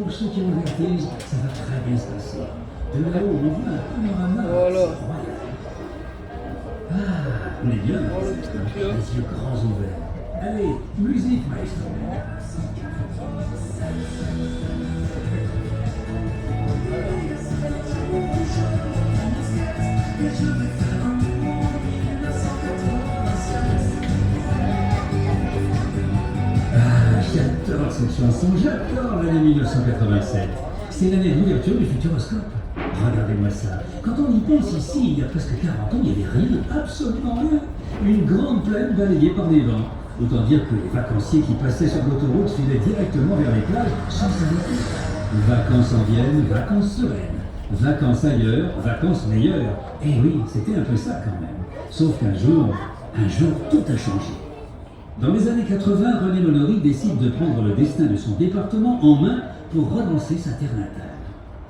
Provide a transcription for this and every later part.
Pour ceux qui ont le vertige, ça va très bien se passer. De là-haut, on voit un panorama. Voilà. C'est royal. Ah, on est bien. Oh, le truc là. Les yeux grands ouverts. Allez, musique, maestro. Ah, j'adore cette chanson, j'adore l'année 1987. C'est l'année d'ouverture du Futuroscope. Regardez-moi ça. Quand on y pense ici, il y a presque 40 ans, il n'y avait rien, absolument rien. Une grande plaine balayée par les vents. Autant dire que les vacanciers qui passaient sur l'autoroute filaient directement vers les plages sans s'arrêter. Vacances en Vienne, vacances sereines. Vacances ailleurs, vacances meilleures. Eh oui, c'était un peu ça quand même. Sauf qu'un jour, tout a changé. Dans les années 80, René Monory décide de prendre le destin de son département en main pour relancer sa terre natale.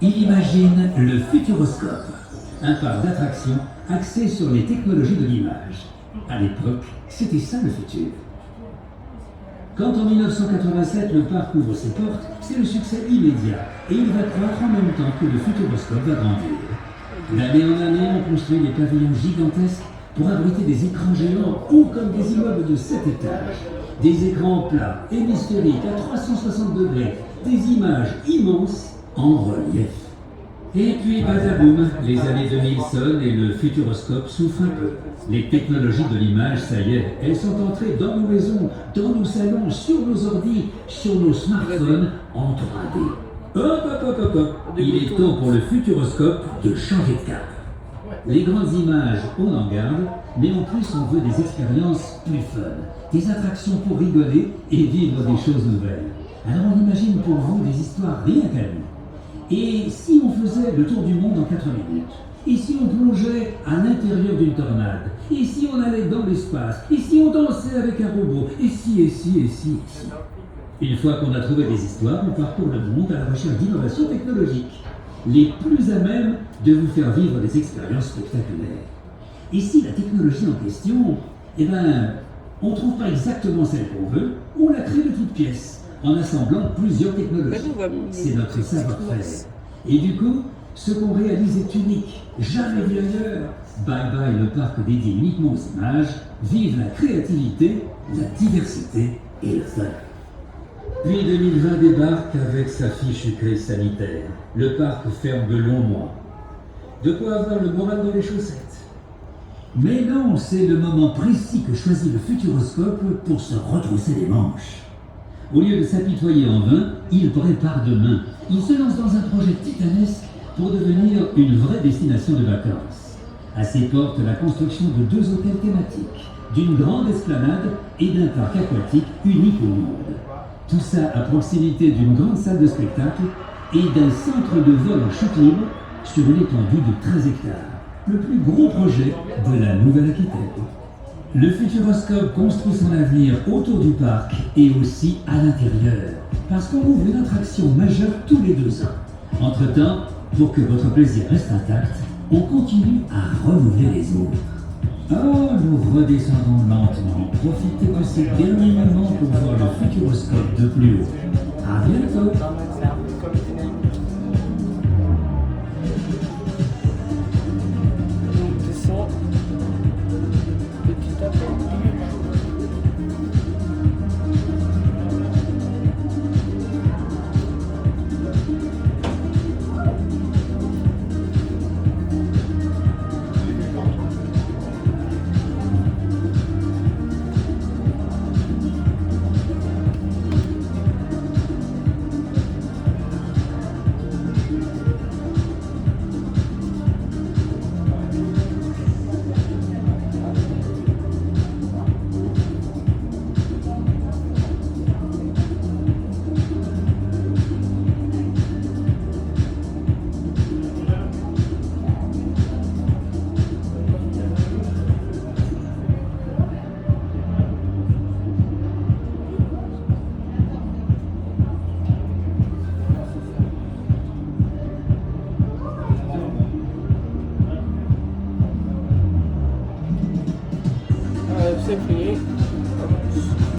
Il imagine le Futuroscope, un parc d'attractions axé sur les technologies de l'image. À l'époque, c'était ça le futur. Quand en 1987 le parc ouvre ses portes, c'est le succès immédiat et il va croître en même temps que le Futuroscope va grandir. D'année en année, on construit des pavillons gigantesques pour abriter des écrans géants hauts comme des immeubles de 7 étages. Des écrans plats, hémisphériques à 360 degrés, des images immenses en relief. Et puis badaboum, les années 2000 sonnent et le Futuroscope souffre un peu. Les technologies de l'image, ça y est, elles sont entrées dans nos maisons, dans nos salons, sur nos ordis, sur nos smartphones en 3D. Hop. Il est temps pour le Futuroscope de changer de cap. Les grandes images, on en garde, mais en plus on veut des expériences plus fun, des attractions pour rigoler et vivre des choses nouvelles. Alors on imagine pour vous des histoires rien qu'à nous. Et si on faisait le tour du monde en 4 minutes? Et si on plongeait à l'intérieur d'une tornade? Et si on allait dans l'espace? Et si on dansait avec un robot? Et si. Une fois qu'on a trouvé des histoires, on parcourt le monde à la recherche d'innovations technologiques, les plus à même de vous faire vivre des expériences spectaculaires. Et si la technologie en question, on ne trouve pas exactement celle qu'on veut, on la crée de toutes pièces, en assemblant plusieurs technologies. C'est notre savoir-faire. Et du coup, ce qu'on réalise est unique, jamais vu ailleurs. Bye bye le parc dédié uniquement aux images, vive la créativité, la diversité et le fun. Puis 2020 débarque avec sa fichue crise sanitaire. Le parc ferme de longs mois. De quoi avoir le moral dans les chaussettes. Mais non, c'est le moment précis que choisit le Futuroscope pour se retrousser les manches. Au lieu de s'apitoyer en vain, il prépare demain. Il se lance dans un projet titanesque pour devenir une vraie destination de vacances. À ses portes, la construction de 2 hôtels thématiques, d'une grande esplanade et d'un parc aquatique unique au monde. Tout ça à proximité d'une grande salle de spectacle et d'un centre de vol en chute libre sur une étendue de 13 hectares. Le plus gros projet de la Nouvelle-Aquitaine. Le Futuroscope construit son avenir autour du parc et aussi à l'intérieur, parce qu'on ouvre une attraction majeure tous les 2 ans. Entre-temps, pour que votre plaisir reste intact, on continue à renouveler les autres. Oh, nous redescendons lentement. Profitez de ces derniers moments pour voir le Futuroscope de plus haut. À bientôt!